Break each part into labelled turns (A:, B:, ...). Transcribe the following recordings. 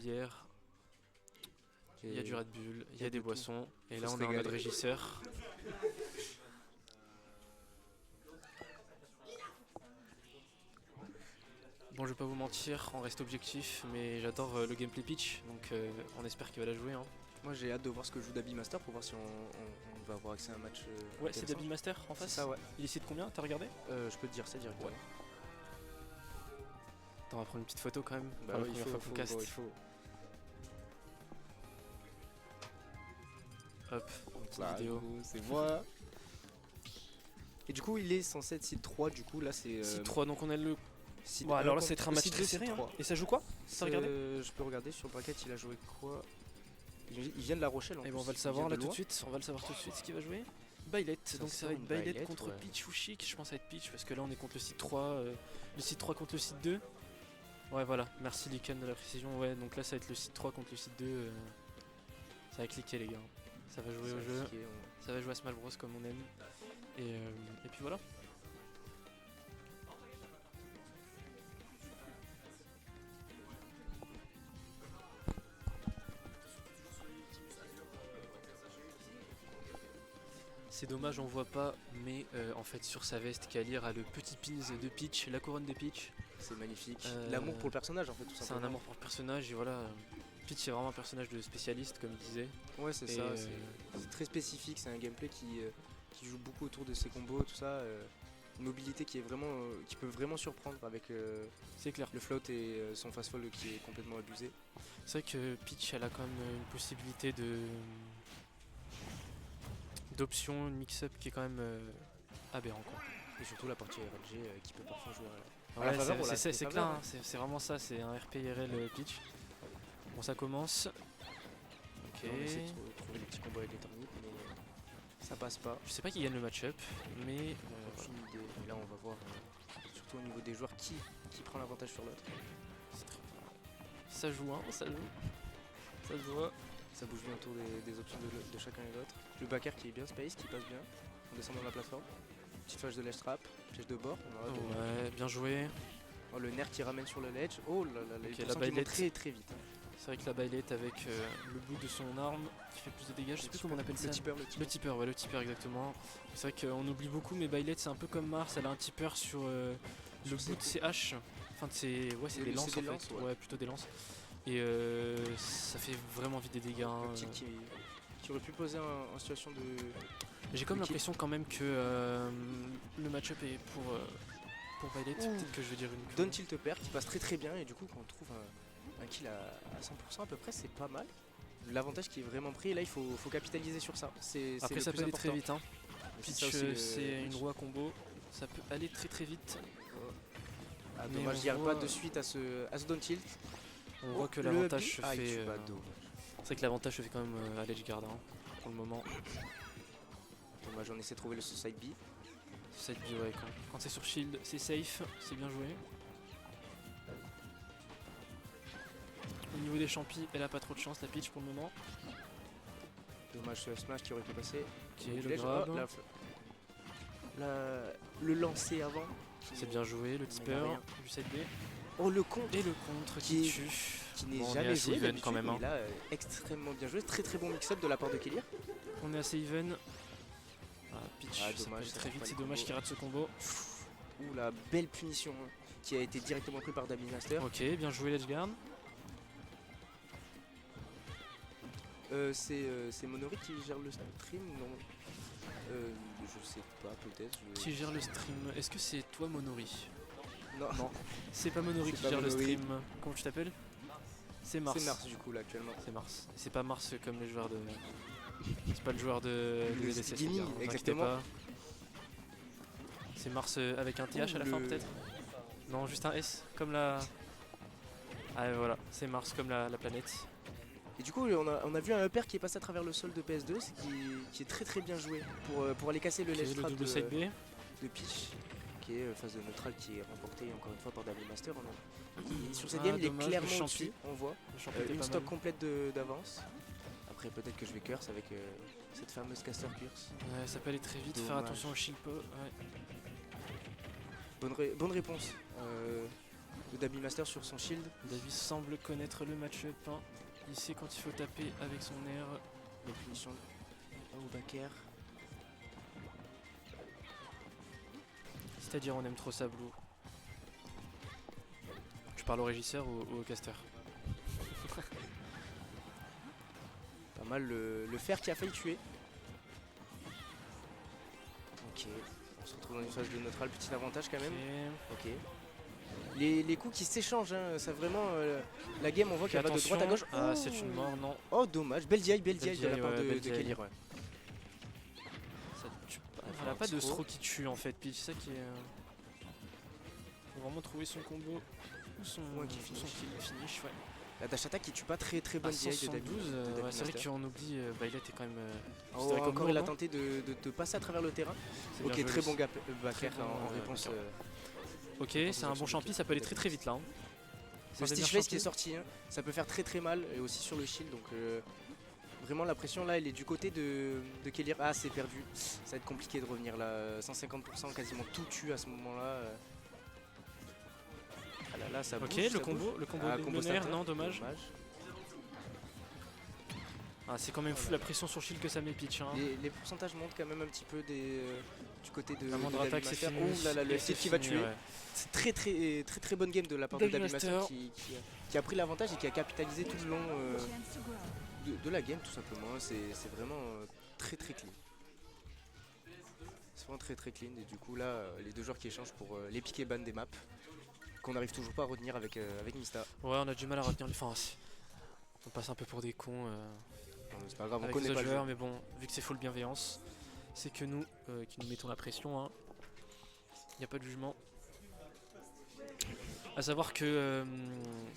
A: bière, il y a du Red Bull, il y a des boissons. Et là
B: Faut
A: on
B: se
A: a un autre
B: régaler.
A: régisseur. Bon, je vais pas vous mentir, on reste objectif, mais j'adore le gameplay pitch, donc on espère qu'il va la jouer. Hein.
B: Moi j'ai hâte de voir ce que joue Dabi Master pour voir si on va avoir accès à un match.
A: Ouais, c'est
B: intéressant.
A: David Master en face.
B: C'est ça, ouais.
A: Il est ici de combien? T'as regardé?
B: Je peux te dire ça directement.
A: Ouais. Attends, on va prendre une petite photo quand même.
B: Bah
A: pour la
B: oui,
A: première fois qu'on caste.
B: il faut.
A: Hop, une petite
B: Bah,
A: vidéo.
B: du coup, c'est moi. Et du coup il est censé être seed 3, du coup là c'est...
A: Seed 3, donc on a le.
B: seed
A: Bon,
B: 1
A: alors là,
B: contre-
A: c'est un match
B: seed
A: très
B: 2, seed
A: serré. Hein.
B: 3.
A: Et ça joue quoi? T'as regardé?
B: Je peux regarder sur le bracket, il a joué quoi? Il vient de La Rochelle en
A: Et
B: plus.
A: bon, on va le
B: il
A: savoir
B: vient
A: là
B: de
A: tout de
B: loin.
A: suite. On va le savoir tout de suite ce qu'il va jouer. Bailet, donc ça va être
B: une
A: Bailet
B: Bailet,
A: contre
B: ouais.
A: Peach ou Chic. Je pense à être Peach parce que là on est contre le site 3. Le site 3 contre le site 2. Ouais, voilà, merci Liken de la précision. Ouais, donc là ça va être le site 3 contre le site 2. Ça va cliquer, les gars. Ça va jouer
B: Ça
A: au
B: va
A: jeu.
B: cliquer,
A: Ça va jouer à Smash Bros comme on aime. Et puis voilà. C'est dommage, on voit pas, mais en fait sur sa veste, Kalir a le petit pins de Peach, la couronne de Peach.
B: C'est magnifique.
A: Euh,
B: L'amour pour le personnage en fait, tout
A: C'est un
B: simplement.
A: amour pour le personnage, et voilà. Peach c'est vraiment un personnage de spécialiste, comme il disait.
B: Ouais, c'est
A: Et,
B: ça. C'est très spécifique. C'est un gameplay qui joue beaucoup autour de ses combos, tout ça. Une mobilité qui est vraiment, qui peut vraiment surprendre avec
A: C'est clair.
B: le float et son fast fall qui est complètement abusé.
A: C'est vrai que Peach, elle a quand même une possibilité d'option, une mix-up qui est quand même aberrant, quoi.
B: Et surtout la partie RLG qui peut parfois jouer à
A: Ouais,
B: la faveur, voilà,
A: c'est
B: c'est
A: clair,
B: faveur,
A: hein, c'est vraiment ça, c'est un RP IRL Peach. Bon, ça commence. Ok.
B: On essaie de trouver les petits combos avec les turnips, mais ça passe pas.
A: Je sais pas qui gagne le match-up, mais
B: Aucune idée. Et là, on va voir, surtout au niveau des joueurs, qui prend l'avantage sur l'autre.
A: ça joue, hein, ça joue. Ça se voit.
B: Ça bouge bien autour des options de chacun et l'autre. Le backer qui est bien space, qui passe bien, en descendant de la plateforme. Petite flash de ledge trap, piège de bord. On aura
A: Ouais, bien joué.
B: Oh, le nerf qui ramène sur le ledge. Oh là là, les
A: Ok,
B: pourcents
A: la
B: qui
A: bailette.
B: montent très très vite.
A: C'est vrai que la bailette avec le bout de son arme qui fait plus de dégâts, je sais plus comment on appelle ça.
B: Le tipper,
A: Le tipper, ouais, le tipper exactement. C'est vrai qu'on oublie beaucoup, mais Bailet c'est un peu comme Mars, elle a un tipper sur le bout de ses haches. Enfin, de ses. Ouais, c'est des lances en
B: des
A: fait.
B: lances, ouais.
A: Ouais, plutôt des lances. Et ça fait vraiment vite des dégâts.
B: Le
A: Hein.
B: petit qui aurait pu poser en situation de.
A: J'ai comme
B: de kill.
A: l'impression quand même que le match-up est pour Bailet. Peut-être que je vais dire une.
B: Don tilt pair qui passe très très bien et du coup quand on trouve un kill à 100% à peu près, c'est pas mal. L'avantage qui est vraiment pris, et là il faut capitaliser sur ça. C'est
A: Après,
B: le
A: ça
B: plus
A: peut aller très
B: important.
A: vite. Hein.
B: Mais
A: Peach,
B: ça aussi,
A: c'est une roue à combo. Ça peut aller très très vite.
B: Ah,
A: Mais
B: dommage,
A: on
B: j'y arrive
A: voit-
B: pas de suite à ce down tilt.
A: On voit que
B: Le
A: l'avantage se
B: bi- Aïe,
A: fait.
B: tu vas dommage.
A: C'est vrai que l'avantage se fait quand même à l'edge guard hein, pour le moment.
B: Dommage, on essaie de trouver le side B.
A: Side B, ouais, quand c'est sur shield, c'est safe, c'est bien joué. Au niveau des champis, elle a pas trop de chance, la Peach pour le moment.
B: Dommage ce smash qui aurait pu passer.
A: Ok,
B: Donc,
A: le
B: ledge,
A: grab.
B: oh, le lancer avant.
A: C'est bien joué, le tipper
B: rien.
A: du side B.
B: Oh le contre
A: Et le contre
B: Qui
A: qui
B: est-
A: tue.
B: qui n'est
A: Bon, on est
B: jamais
A: assez
B: joué
A: even
B: d'habitude,
A: quand même. Hein.
B: mais là extrêmement bien joué. Très très bon mix-up de la part de Kelly.
A: On est assez even. Ah, Peach,
B: Ah,
A: ça
B: dommage,
A: peut aller
B: ça
A: très
B: fait
A: vite,
B: pas
A: c'est
B: les
A: dommage
B: combos.
A: qu'il rate ce combo.
B: Ouh la belle punition hein, qui a été directement prise par David Master.
A: Ok, bien joué l'edge guard.
B: C'est Monori qui gère le stream, non je sais pas, peut-être.
A: Qui gère le stream? Est-ce que c'est toi Monori?
B: Non, non.
A: C'est pas Monori
B: C'est
A: qui
B: pas
A: gère le
B: Monori.
A: stream. Comment tu t'appelles? C'est Mars.
B: C'est Mars du coup là actuellement.
A: C'est Mars. Et c'est pas Mars comme le joueur de. C'est pas le joueur de
B: Le
A: LSS, les
B: gaming,
A: gars, vous inquiétez
B: exactement.
A: pas. C'est Mars avec un TH à la fin
B: Le-
A: peut-être? Non, juste un S comme la. Ah voilà, c'est Mars comme la planète.
B: Et du coup on a vu un upper qui est passé à travers le sol de PS2, qui est très très bien joué pour aller casser le
A: Ok,
B: ledge
A: le
B: trap
A: double side B.
B: de Peach, qui est phase de neutral qui est remportée encore une fois par David Master. Sur cette
A: Ah,
B: game il est
A: dommage,
B: clairement
A: le
B: au-dessus,
A: champi.
B: on voit.
A: Le champion était
B: Une
A: pas
B: stock
A: mal.
B: complète d'avance. Après peut-être que je vais curse avec cette fameuse caster curse.
A: Ouais, ça peut aller très vite, faire
B: Dommage.
A: attention au shield po. Ouais.
B: Bonne réponse Dabi Master sur son shield.
A: Davis semble connaître le match-up. Hein. Il sait quand il faut taper avec son air.
B: La punition au back air.
A: C'est-à-dire on aime trop ça, Blue. Tu parles au régisseur ou au caster?
B: Pas mal le fer qui a failli tuer. Ok, on se retrouve dans une phase de neutral, petit avantage quand même. Ok. Les coups qui s'échangent, hein, ça vraiment. La game, on voit qu'elle va de droite à gauche.
A: Ah, c'est une mort, non.
B: Oh, dommage. Belle DI de la part de Kelir. Ouais.
A: Ça tue pas. Elle a pas de throw qui tue en fait, puis c'est ça qui est. Faut vraiment trouver son combo ou son finish, ouais.
B: La dash attack qui tue pas très bonne DI de Dabi.
A: Ouais, c'est vrai qu'on oublie, Violet est quand même.
B: Encore il a tenté de passer à travers le terrain. Ok, très bon back air en réponse.
A: Ok, c'est un bon champi, ça peut aller très vite là. Hein.
B: Le Stitch Face qui est sorti, hein. Ça peut faire très mal et aussi sur le shield. Donc vraiment la pression là elle est du côté de Kelir. Ah c'est perdu, ça va être compliqué de revenir là. 150% quasiment tout tue à ce moment là. Ah là là ça bouge.
A: Ok, le combo lunaire, non dommage. Ah, c'est quand même fou la pression sur shield que ça met pitch. Hein.
B: Les pourcentages montent quand même un petit peu du côté de
A: Dabi Master.
B: Oh là là, le Stitch qui va tuer. Ouais. C'est très bonne game de la part de Dabi Master qui a pris l'avantage et qui a capitalisé tout le long de la game tout simplement. C'est vraiment très clean. C'est vraiment très clean et du coup là les deux joueurs qui échangent pour les piquets ban des maps qu'on n'arrive toujours pas à retenir avec Mista.
A: Ouais, on a du mal à retenir les fins. On passe un peu pour des cons.
B: C'est pas grave, on
A: avec
B: connaît
A: les
B: pas
A: autres
B: le
A: joueurs,
B: jeu.
A: mais bon, vu que c'est full bienveillance, c'est que nous qui nous mettons la pression. Hein. Il n'y a pas de jugement. A savoir que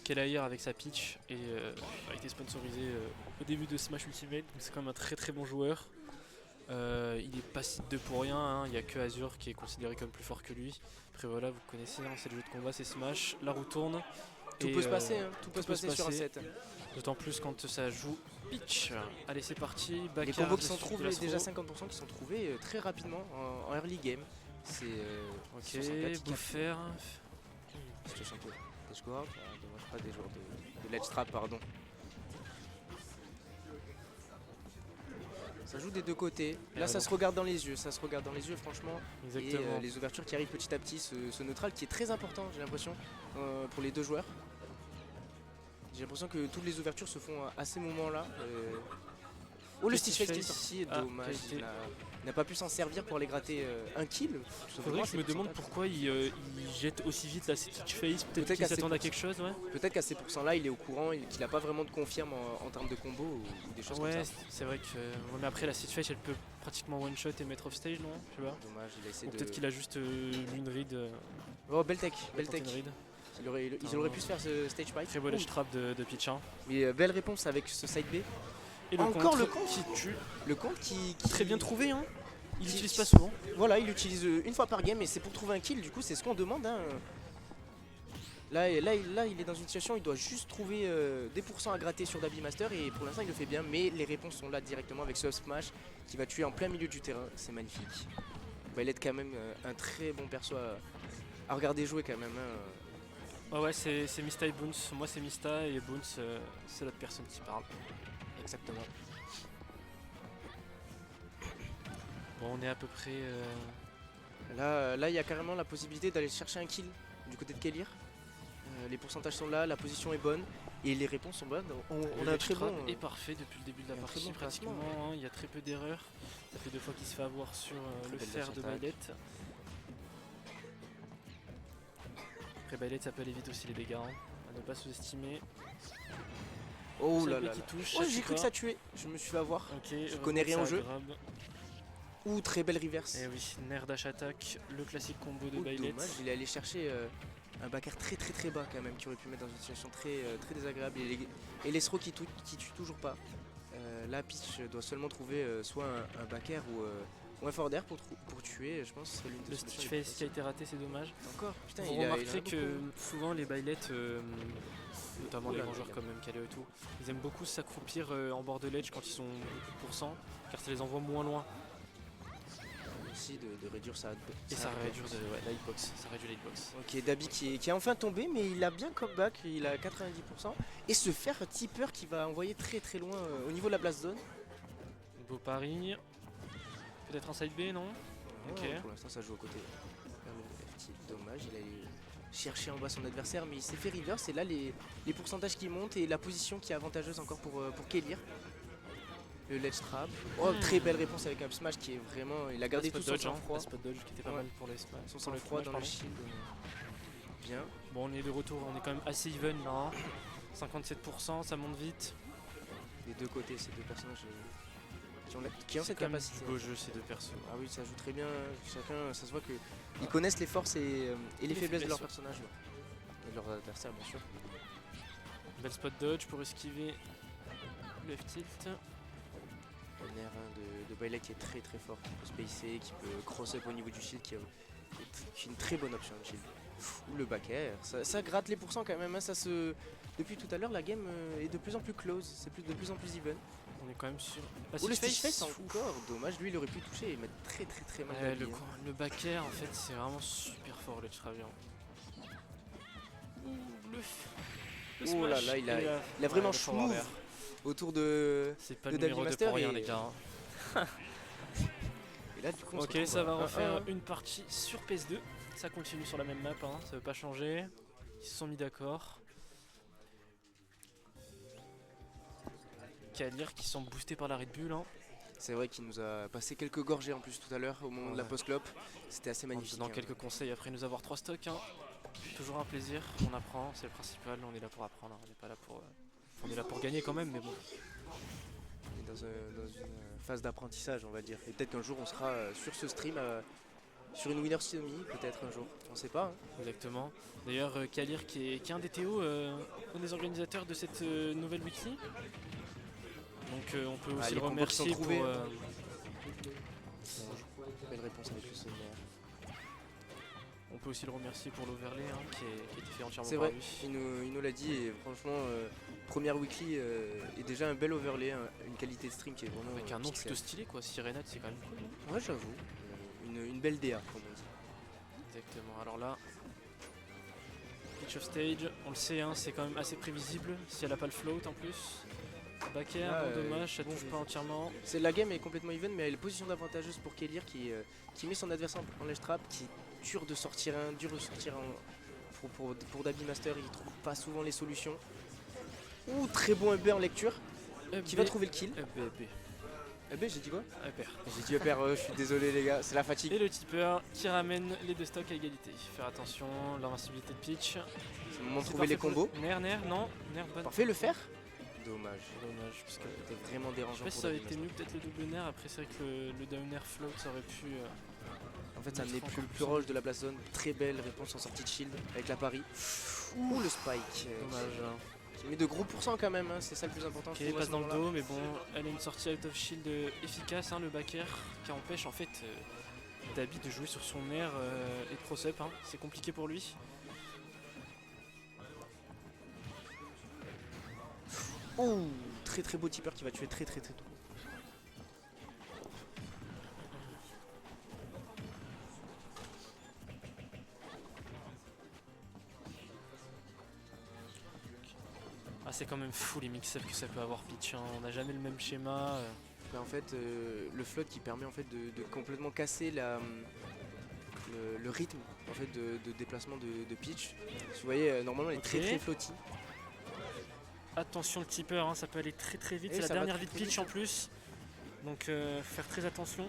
A: Kelair avec sa pitch a été sponsorisé au début de Smash Ultimate, donc c'est quand même un très bon joueur. Il est pas site 2 pour rien, hein. Il n'y a que Azure qui est considéré comme plus fort que lui. Après voilà, vous connaissez, hein, c'est le jeu de combat, c'est Smash, la roue tourne.
B: Tout peut se passer, hein. Tout peut se passer sur un set.
A: D'autant plus quand ça joue pitch. Allez c'est parti,
B: les combos qui sont trouvés, déjà 50% qui sont trouvés très rapidement en early game. C'est
A: ok, Bouffer.
B: Situation un peu dommage pas des joueurs de Ledge Trap, pardon. Ça joue des deux côtés. Là, ça se regarde dans les yeux. Franchement.
A: Exactement.
B: Et les ouvertures qui arrivent petit à petit, ce neutral qui est très important, j'ai l'impression, pour les deux joueurs. J'ai l'impression que toutes les ouvertures se font à ces moments-là. Oh, le Stitch Face qui est sorti, dommage. Il n'a pas pu s'en servir pour aller gratter un kill.
A: Faudrait que je me demande pourquoi il jette aussi vite la Stitch Face. Peut-être qu'il s'attend à quelque chose, ouais.
B: Peut-être qu'à ces pourcents-là, il est au courant et qu'il n'a pas vraiment de confirme en termes de combo ou des choses comme ça.
A: Ouais, c'est vrai que. Mais après, la Stitch Face, elle peut pratiquement one shot et mettre off stage, non? Je sais pas.
B: Dommage, il a essayé de.
A: Peut-être qu'il a juste une read.
B: Oh, belle tech. Ils auraient pu se faire ce stage pipe.
A: Très beau ledge trap de pitch. Hein.
B: Mais belle réponse avec ce side B.
A: Et
B: encore le
A: compte qui tue.
B: Le compte qui
A: très bien trouvé, hein. Il l'utilise pas souvent.
B: Voilà, il l'utilise une fois par game et c'est pour trouver un kill. Du coup, c'est ce qu'on demande. Hein. Là, il est dans une situation où il doit juste trouver des pourcents à gratter sur Dabi Master et pour l'instant, il le fait bien. Mais les réponses sont là directement avec ce smash qui va tuer en plein milieu du terrain. C'est magnifique. Violet quand même un très bon perso à regarder jouer quand même. Hein.
A: Oh ouais, c'est Mista et Boons. Moi, c'est Mista et Boons, c'est l'autre personne qui parle.
B: Exactement.
A: Bon, on est à peu près.
B: Là, il y a carrément la possibilité d'aller chercher un kill du côté de Kelir. Les pourcentages sont là, la position est bonne et les réponses sont bonnes. On a un très bon.
A: est parfait depuis le début de la partie, pratiquement. Hein, il y a très peu d'erreurs. Ça fait 2 fois qu'il se fait avoir sur le fer de Violet. Après Violet, ça peut aller vite aussi les dégâts. Hein. À ne pas sous-estimer.
B: Oh là là.
A: Oh,
B: j'ai cru que ça tuait. Je me suis fait avoir.
A: Okay,
B: je connais rien au jeu. Ouh, très belle reverse.
A: Et oui, Nair dash attack, le classique combo de Violet.
B: Dommage, il est allé chercher un back air très bas quand même, qui aurait pu mettre dans une situation très désagréable. Et les throws qui tuent toujours pas. Là, Peach doit seulement trouver soit un back air ou un forward air pour tuer. Je pense que ce serait l'une des
A: solutions. Le Stitch Face qui a été raté, c'est dommage.
B: Encore. Putain,
A: vous remarquerez que souvent les Violet, notamment les grands joueurs comme MKLeo et tout, ils aiment beaucoup s'accroupir en bord de ledge quand ils sont beaucoup de pourcents, car ça les envoie moins loin.
B: aussi de réduire sa
A: Et ça réduit la hitbox. Ça réduit la hitbox.
B: Ok, Dabi qui est enfin tombé, mais il a bien comeback, il a 90%. Et se faire tipper qui va envoyer très très loin au niveau de la blast zone.
A: Beau pari. Peut-être un side B, non? Ok.
B: Pour l'instant, ça joue au côté. Dommage, il allait chercher en bas son adversaire, mais il s'est fait reverse. Et là, les pourcentages qui montent et la position qui est avantageuse encore pour Kellyr. Le ledge trap. Oh, très belle réponse avec un smash qui est vraiment. Il a gardé tout son sang-froid.
A: Spot dodge qui était pas mal pour les smash.
B: Son sang-froid dans le shield. Bien.
A: Bon, on est de retour, on est quand même assez even là. 57%, ça monte vite.
B: Des deux côtés, ces deux personnages qui ont cette capacité.
A: C'est beau jeu ces deux persos.
B: Ah oui, ça joue très bien. Chacun, ça se voit qu'ils connaissent les forces et les faiblesses de leur personnage. Et de leur adversaire, bien sûr.
A: Belle spot dodge pour esquiver left tilt.
B: Un R1 de Bailey qui est très très fort, qui peut spacer, qui peut cross-up au niveau du shield, qui est une très bonne option, le shield. Ou le back air, ça gratte les pourcents quand même, hein, depuis tout à l'heure la game est de plus en plus close, c'est de plus en plus even.
A: On est quand même sur...
B: Le stitch face encore, dommage, lui il aurait pu toucher et mettre très mal.
A: Le back air en fait c'est vraiment super fort le Travian. Le
B: oh là là, il a vraiment schmooth autour de
A: c'est pas le numéro 2 pour rien les gars.
B: Et là du coup
A: ok, ça va refaire une partie sur PS2. Ça continue sur la même map, hein. Ça veut pas changer. Ils se sont mis d'accord. Kellyr qui sont boostés par la Red Bull. Hein.
B: C'est vrai qu'il nous a passé quelques gorgées en plus tout à l'heure au moment de la post-clop. C'était assez magnifique.
A: Dans quelques conseils après nous avoir 3 stocks. Hein. Toujours un plaisir, on apprend, c'est le principal, on est là pour apprendre, on n'est pas là pour... on est là pour gagner quand même, mais bon.
B: On est dans une phase d'apprentissage, on va dire. Et peut-être qu'un jour on sera sur ce stream, sur une winner semi, peut-être un jour, on sait pas. Hein.
A: Exactement. D'ailleurs, Kellyr qui est un des TO, un des organisateurs de cette nouvelle weekly. Donc on peut aussi le remercier pour...
B: Belle réponse avec le sommaire.
A: On peut aussi le remercier pour l'overlay hein, qui a été fait entièrement
B: par
A: lui.
B: C'est vrai, il nous l'a dit et franchement, première weekly est déjà un bel overlay, une qualité de stream qui est vraiment...
A: Avec un nom plutôt stylé quoi, Sirenade c'est quand même cool.
B: Hein. Ouais j'avoue, une belle DA comme on dit.
A: Exactement, alors là, pitch of stage, on le sait, hein, c'est quand même assez prévisible si elle a pas le float en plus. Back air, bon dommage, ça touche pas entièrement.
B: La game est complètement even mais elle est position d'avantageuse pour Kellyr qui met son adversaire en ledge trap, qui dur de sortir pour Dabi Master, il trouve pas souvent les solutions. Ouh, très bon EB en lecture, qui va trouver le kill. EB, j'ai dit quoi? J'ai dit EPR, je suis désolé les gars, c'est la fatigue.
A: Et le tipper qui ramène les deux stocks à égalité. Faire attention, l'invincibilité de pitch.
B: C'est le moment de trouver les combos.
A: Nair, non, Nair bonne.
B: Parfait, le faire. Dommage,
A: parce que
B: c'était vraiment dérangeant.
A: Je sais pas si ça aurait été mieux peut-être le double Nair, après c'est vrai que le down air float ça aurait pu...
B: En fait, ça amenait plus proche de la place zone. Très belle réponse en sortie de shield avec la pari. Ouh, le spike.
A: Dommage.
B: Qui met de gros pourcents quand même, hein. C'est ça le plus important.
A: Ok, passe dans le dos, mais bon, elle a une sortie out of shield efficace, hein, le back air, qui empêche en fait Dabi de jouer sur son air et de cross-up. Hein. C'est compliqué pour lui.
B: Oh, très beau tipper qui va tuer très tôt.
A: Ah, c'est quand même fou les mix-ups que ça peut avoir pitch, hein. On n'a jamais le même schéma.
B: En fait, le float qui permet en fait de complètement casser le rythme en fait de déplacement de pitch. Vous voyez, normalement elle est très floaty.
A: Attention le tipper, hein, ça peut aller très vite, c'est la dernière vie de pitch en plus. Donc faire très attention.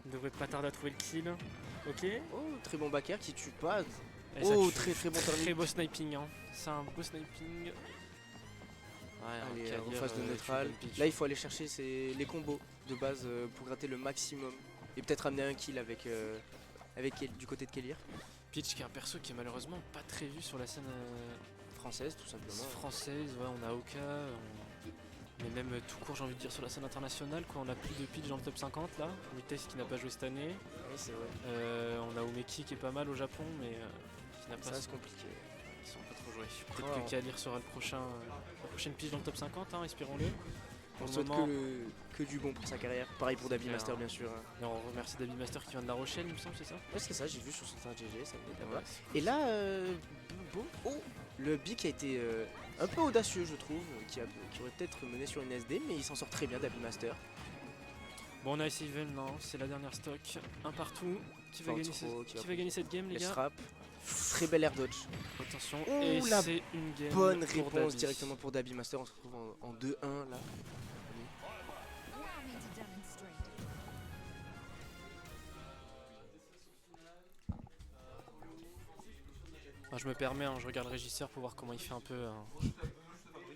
A: Il devrait pas tarder à trouver le kill. Ok.
B: Oh, très bon back air qui tue pas.
A: Et
B: oh, très bon turning.
A: Très beau sniping, hein. C'est un beau sniping.
B: Ouais, allez, en phase de neutral. Là, il faut aller chercher les combos de base pour gratter le maximum. Et peut-être amener un kill avec du côté de Kellyr.
A: Pitch qui est un perso qui est malheureusement pas très vu sur la scène
B: française, tout simplement.
A: Française, ouais, on a Oka. Mais même tout court, j'ai envie de dire, sur la scène internationale, quoi. On a plus de pitch dans le top 50 là. Mites qui n'a pas joué cette année.
B: Oui, c'est vrai.
A: On a Omeki qui est pas mal au Japon, mais qui n'a pas.
B: Ça, c'est compliqué.
A: Ils sont pas trop joués. Peut-être que Kellyr sera la prochaine pitch dans le top 50, hein, espérons-le.
B: On
A: le
B: souhaite
A: moment.
B: que du bon pour sa carrière. Pareil pour David Master, bien sûr. Hein.
A: Et on remercie David Master qui vient de La Rochelle, il me semble, c'est ça?
B: Ouais, c'est ça, j'ai vu sur son GG, ça venait
A: Ouais,
B: là-bas. Et là, le B qui a été un peu audacieux, je trouve, qui aurait peut-être mené sur une SD, mais il s'en sort très bien, David Master.
A: Bon, on a Even, non, c'est la dernière stock. Un partout. Qui va, gagner cette game, les gars?
B: Rap. Très bel air dodge.
A: Attention,
B: Ouh,
A: et
B: la
A: c'est une game.
B: Bonne
A: pour
B: réponse
A: Dabi.
B: directement pour Dabi Master. On se retrouve en 2-1 là.
A: Ah, je me permets, hein, je regarde le régisseur pour voir comment il fait un peu. Hein.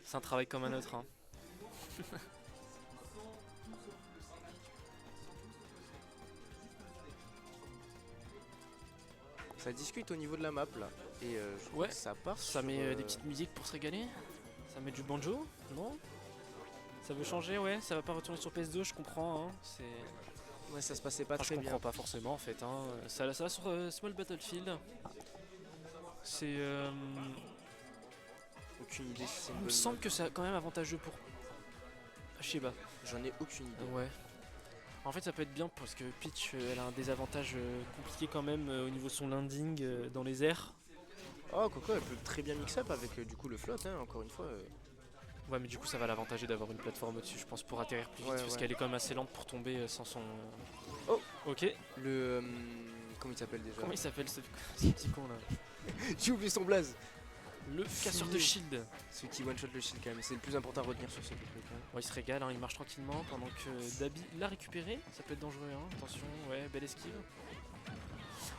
A: C'est un travail comme un autre. Hein.
B: Ça discute au niveau de la map là. Et je trouve
A: Ouais,
B: que ça part.
A: Ça
B: sur,
A: met des petites musiques pour se régaler. Ça met du banjo, non? Ça veut changer, ouais. Ça va pas retourner sur PS2, je comprends. Hein. C'est.
B: Ouais, ça se passait pas
A: Enfin,
B: très
A: je
B: bien.
A: comprends pas forcément en fait. Hein. Ça va sur Small Battlefield. C'est.
B: Aucune idée si c'est une
A: Il me
B: bonne
A: semble
B: map.
A: que c'est quand même avantageux pour. Je sais pas.
B: J'en ai aucune idée.
A: Ouais. En fait, ça peut être bien parce que Peach, elle a un désavantage compliqué quand même au niveau de son landing dans les airs.
B: Oh, Coco, elle peut très bien mix up avec du coup le float, hein, encore une fois.
A: Ouais, mais du coup, ça va l'avantager d'avoir une plateforme au-dessus, je pense, pour atterrir plus vite
B: Ouais,
A: parce
B: ouais.
A: qu'elle est quand même assez lente pour tomber sans son.
B: Oh.
A: Ok.
B: Le. Comment il s'appelle déjà?
A: Comment il s'appelle ce petit con là?
B: J'ai oublié son blaze.
A: Le casseur de shield.
B: Celui qui one shot le shield quand même, c'est le plus important à retenir sur ce truc. Hein.
A: Bon, il se régale, hein, il marche tranquillement pendant que Dabi l'a récupéré. Ça peut être dangereux, hein. Attention, ouais, belle esquive.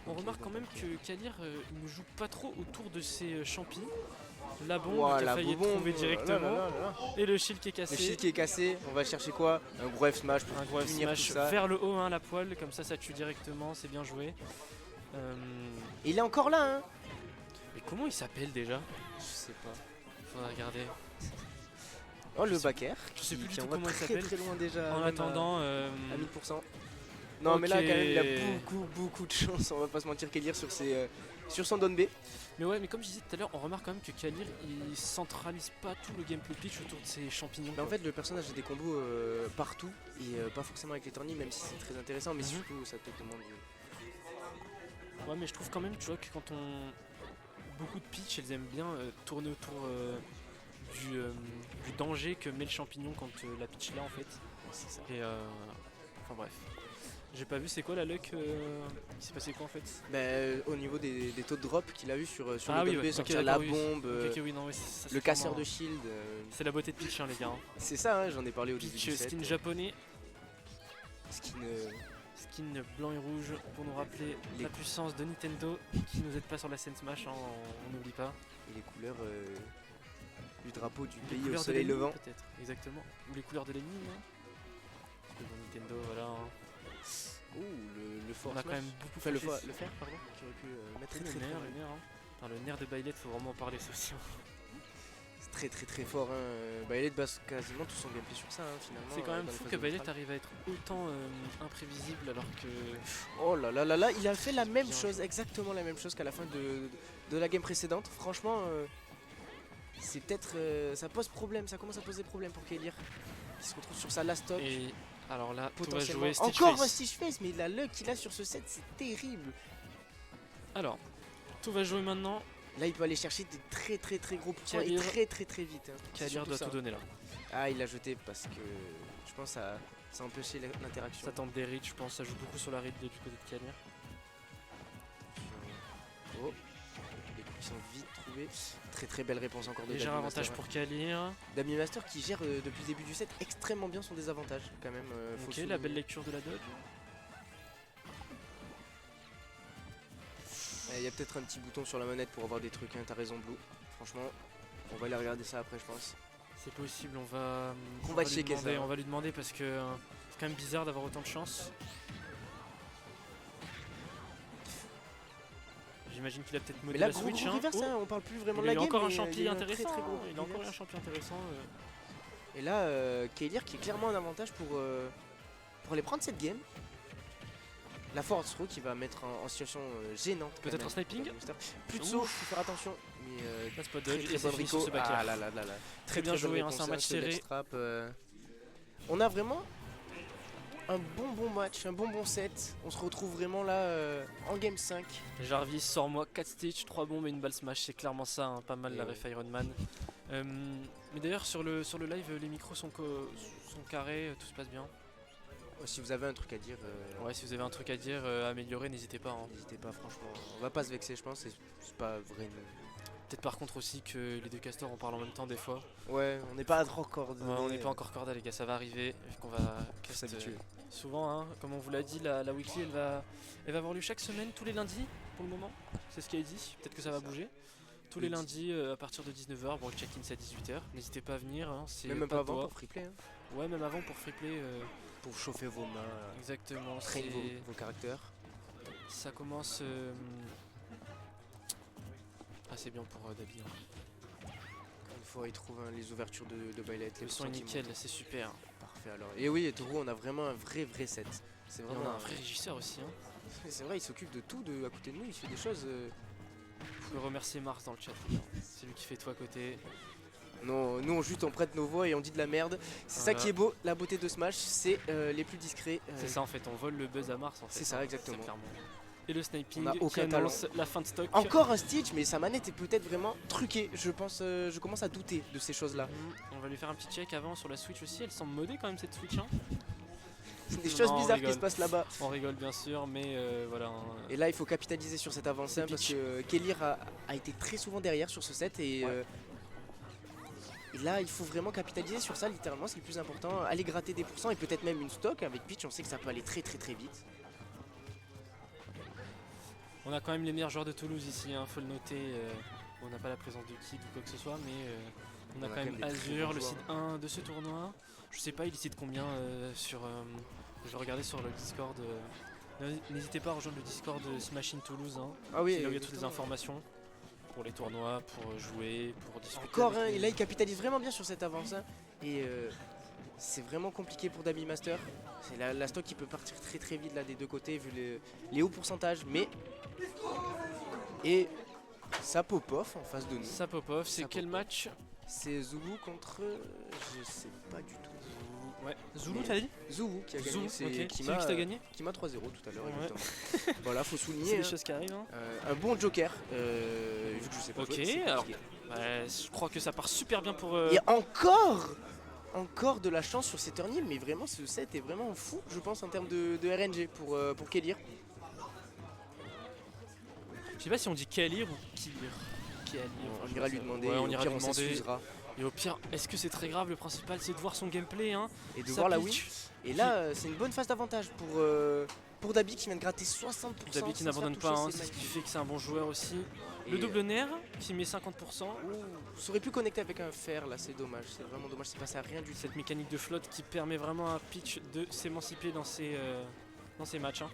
A: On
B: Ok,
A: remarque
B: bon,
A: quand même
B: ok.
A: que Kalir il ne joue pas trop autour de ses champis. La bombe
B: Ouah,
A: qui a
B: la
A: failli être
B: bombe,
A: trouvée directement.
B: là.
A: Et le shield qui est cassé.
B: Le shield qui est cassé, on va chercher quoi? Un gros F smash pour
A: Un gros F
B: finir
A: smash
B: tout ça.
A: vers le haut, hein, la poêle, comme ça tue directement, c'est bien joué.
B: Et il est encore là, hein?
A: Mais comment il s'appelle déjà?
B: Je sais pas.
A: Faudra regarder.
B: Oh, le back air.
A: Je sais plus du
B: qui
A: tout
B: envoie
A: comment il
B: très
A: s'appelle.
B: très loin déjà.
A: En
B: même
A: attendant,
B: à 1000%. Non, mais là,
A: ok.
B: quand même, il a beaucoup de chance. On va pas se mentir, Kalir sur son down B.
A: mais ouais, mais comme je disais tout à l'heure, on remarque quand même que Kalir il centralise pas tout le gameplay pitch autour de ses champignons.
B: Mais en
A: quoi.
B: fait, le personnage a des combos partout et pas forcément avec les tournis, même si c'est très intéressant. Mais
A: Mhm.
B: surtout, ça te demande.
A: Ouais, mais je trouve quand même, tu vois, que quand on. Beaucoup de pitch, elles aiment bien tourner autour du danger que met le champignon quand la pitch là en fait.
B: C'est ça.
A: Et enfin bref. J'ai pas vu, c'est quoi la luck Il s'est passé quoi en fait?
B: Au niveau des taux de drop qu'il a eu sur le
A: Ah oui,
B: down B,
A: ouais,
B: sortir
A: ok,
B: la
A: d'accord, oui.
B: bombe,
A: Ok, oui, non, ouais, ça,
B: le
A: c'est
B: casseur
A: vraiment-
B: de shield.
A: C'est la beauté de pitch, hein, les gars. Hein.
B: C'est ça, hein, j'en ai parlé au début
A: Pitch
B: du set.
A: skin japonais,
B: Skin,
A: skin blanc et rouge pour nous rappeler
B: Les-
A: la puissance de Nintendo qui nous aide pas sur la scène Smash, hein, on n'oublie pas.
B: et les couleurs du drapeau du
A: Les
B: pays au
A: couleurs de
B: soleil
A: l'ennemi,
B: levant.
A: peut-être, exactement. Ou les couleurs de l'ennemi, hein. Parce que dans Nintendo, voilà. Hein.
B: Ouh, le fort
A: On a quand
B: smash.
A: même beaucoup
B: Enfin, le
A: flashé-
B: fer, pardon, qui aurait pu mettre
A: Très,
B: très
A: le
B: très
A: nerf,
B: fort.
A: le nerf. Hein. Enfin, le nerf de Byleth, faut vraiment en parler ceci.
B: C'est très fort. Hein. Byleth base quasiment tout son gameplay sur ça, hein, finalement.
A: C'est quand même
B: dans les
A: fou
B: phases
A: que
B: de
A: Byleth
B: neutral.
A: arrive à être autant imprévisible alors que.
B: Oh là là là là, il a fait la même
A: bien.
B: chose, exactement la même chose qu'à la fin de la game précédente. Franchement, c'est peut-être. Ça pose problème, ça commence à poser problème pour Kalir. Il se retrouve sur sa last stock.
A: Et alors là, tout va
B: Potentiellement.
A: jouer Stitch
B: Encore un
A: Face.
B: Stitch Face, mais la luck qu'il a sur ce set, c'est terrible.
A: Alors, tout va jouer maintenant.
B: Là, il peut aller chercher des très gros pourcents et
A: Kalir.
B: très vite. Hein. C'est
A: Kalir
B: surtout
A: doit
B: ça.
A: tout donner là.
B: Ah, il a jeté parce que je pense que ça a empêché l'interaction.
A: Ça tente des reads, je pense. Ça joue beaucoup sur la read du côté de Kalir.
B: Oh, les coups qui sont vite trouvés. Très belle réponse encore de
A: Léger
B: Dabi
A: avantage
B: Master.
A: pour Kalir.
B: Dabi Master qui gère depuis le début du set extrêmement bien son désavantage quand même. Faut
A: Ok,
B: le
A: la belle
B: souligner.
A: lecture de la dodge.
B: Il y a peut-être un petit bouton sur la manette pour avoir des trucs, hein, t'as raison Blue. Franchement, on va aller regarder ça après je pense.
A: C'est possible, on va
B: va
A: lui
B: checker ça,
A: demander,
B: hein.
A: on va lui demander parce que c'est quand même bizarre d'avoir autant de chance. J'imagine qu'il a peut-être
B: Mais
A: modé
B: là
A: la
B: gros
A: Switch. Hein.
B: reverse,
A: Oh,
B: hein, on parle plus vraiment
A: il
B: de
A: a
B: la
A: eu
B: game.
A: encore un
B: mais,
A: champi
B: il y a
A: intéressant.
B: très gros
A: Il a encore eu un
B: reverse.
A: champi intéressant.
B: Et là, Kalir qui est clairement en avantage pour aller prendre cette game. La force throw qui va mettre en situation gênante. quand
A: Peut-être
B: même,
A: un sniping.
B: Dabi Master. Plus de saut, faut faire attention. Mais
A: Là, spot
B: très
A: dodge
B: très
A: et c'est
B: bon
A: fini sur
B: Rico.
A: ce back
B: Ah
A: air.
B: là.
A: Très bien
B: bonne
A: joué, hein,
B: réponse,
A: c'est un match
B: ce ledge
A: serré.
B: trap, On a vraiment un bon match, un bon set. On se retrouve vraiment là en game 5.
A: Jarvis, sors-moi 4 Stitch, 3 bombes et une balle smash, c'est clairement ça, hein, pas mal la ref Ironman. Mais d'ailleurs sur le live, les micros sont carrés, tout se passe bien.
B: Si vous avez un truc à dire,
A: Ouais, si vous avez un truc à dire, améliorer, n'hésitez pas. Hein.
B: n'hésitez pas, franchement. On va pas se vexer, je pense. C'est pas vrai.
A: Peut-être par contre aussi que les deux castors en parlent en même temps des fois.
B: Ouais, on n'est pas trop coordonnés.
A: Ouais, on n'est pas encore corda les gars, ça va arriver, vu qu'on va cast souvent, hein, comme on vous l'a dit, la weekly elle va avoir lieu chaque semaine, tous les lundis pour le moment, c'est ce qui est dit, peut-être que ça va bouger. Tous les lundis à partir de 19h, bon le check-in c'est à 18h, n'hésitez pas à venir, hein, c'est
B: même pas avant pour freeplay. Hein.
A: Ouais, même avant pour freeplay.
B: Pour chauffer vos mains,
A: exactement,
B: traîner vos caractères.
A: Ça commence... Ah c'est bien pour Dabi. Hein.
B: Une fois il trouve les ouvertures de Violet.
A: Le son est nickel, c'est super.
B: Parfait alors. Et oui, et Toru, on a vraiment un vrai set. C'est vraiment
A: on a un vrai régisseur aussi. Hein.
B: C'est vrai, il s'occupe de tout à côté de nous, il fait des choses...
A: Vous pouvez remercier Mars dans le chat, c'est lui qui fait tout à côté.
B: Non, nous on prête nos voix et on dit de la merde. C'est ça qui est beau, la beauté de Smash, c'est les plus discrets.
A: C'est ça en fait, on vole le buzz à Mars en fait.
B: C'est ça, exactement.
A: Et le sniping
B: qui
A: annonce la fin de stock.
B: Encore un Stitch, mais sa manette est peut-être vraiment truquée. Je pense, je commence à douter de ces choses-là.
A: On va lui faire un petit check avant sur la Switch aussi. Elle semble modée quand même cette Switch. Hein.
B: C'est des choses bizarres qui se passent là-bas.
A: On rigole bien sûr, mais voilà.
B: Et là, il faut capitaliser sur cette avancée parce que Kelir a été très souvent derrière sur ce set et là, il faut vraiment capitaliser sur ça. Littéralement, c'est le plus important. Aller gratter des pourcents et peut-être même une stock avec Peach. On sait que ça peut aller très vite.
A: On a quand même les meilleurs joueurs de Toulouse ici, hein, faut le noter. On n'a pas la présence de Kid ou quoi que ce soit, mais on a quand même Azur, le seed 1 de ce tournoi. Je sais pas, il est seed combien sur. Je vais regarder sur le Discord. N'hésitez pas à rejoindre le Discord de Smash in Toulouse. Hein,
B: ah oui,
A: là où il y a toutes les informations pour les tournois, pour jouer, pour discuter.
B: Encore un, et là il capitalise vraiment bien sur cette avance. Hein, et c'est vraiment compliqué pour Dabi Master. C'est la stock qui peut partir très vite là des deux côtés vu les hauts pourcentages. Mais. Et ça pop off en face de nous.
A: Ça pop off, c'est quel match?
B: C'est Zulu contre. Je sais pas du tout.
A: Ouais. Zulu t'as dit?
B: Zulu qui a gagné.
A: C'est qui t'a gagné?
B: Qui m'a 3-0 tout à l'heure. Ouais. Voilà, faut souligner.
A: C'est des choses qui arrivent. Hein.
B: Un bon joker. Vu que je sais pas.
A: Ok, alors. Je crois que ça part super bien pour.
B: Et encore de la chance sur ces turnips, mais vraiment ce set est vraiment fou, je pense, en termes de RNG pour Kelir.
A: Je sais pas si on dit Kelir ou Kelir.
B: On ira lui demander,
A: ouais, on ira lui
B: demander.
A: s'excusera. Et au pire, est-ce que c'est très grave? Le principal c'est de voir son gameplay hein,
B: et de voir la win. Et là, c'est une bonne phase d'avantage pour Dabi qui vient de gratter 60%.
A: Dabi qui n'abandonne pas, hein, c'est ce qui fait que c'est un bon joueur aussi. Et le double nerf qui met 50%.
B: Ça aurait pu connecter avec un fer là, c'est dommage, c'est vraiment dommage, c'est passé à rien du tout.
A: Cette mécanique de flotte qui permet vraiment à Peach de s'émanciper dans ses matchs. Hein.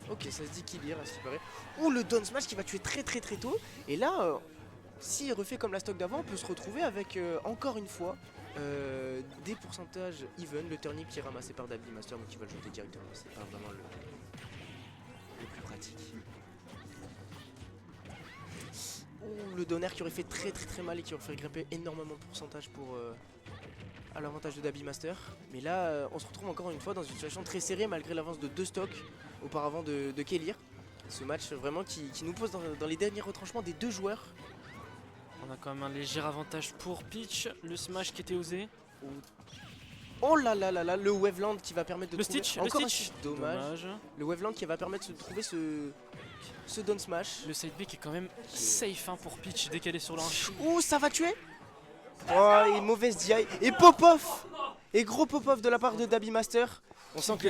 B: Ok, ça se dit Kelir à ce qui paraît. Ou le down smash qui va tuer très tôt. Et là, s'il refait comme la stock d'avant, on peut se retrouver avec encore une fois des pourcentages even. Le turnip qui est ramassé par Dabi Master, mais qui va le jeter directement. C'est pas vraiment le plus pratique. Ou le donner qui aurait fait très mal et qui aurait fait grimper énormément de pourcentage à l'avantage de Dabi Master. Mais là, on se retrouve encore une fois dans une situation très serrée malgré l'avance de 2 stocks auparavant de Kelir. Ce match vraiment qui nous pose dans les derniers retranchements des deux joueurs.
A: On a quand même un léger avantage pour Peach, le smash qui était osé.
B: Oh là là là là, le Waveland qui va permettre de trouver...
A: Stitch,
B: encore
A: le Stitch.
B: Dommage. Le Waveland qui va permettre de trouver ce down smash.
A: Le side B qui est quand même safe hein, pour Peach dès qu'elle est sur l'anche.
B: Ouh, ça va tuer. Oh, et mauvaise DI. Et pop-off. Et gros pop-off de la part de Dabi Master. On sent que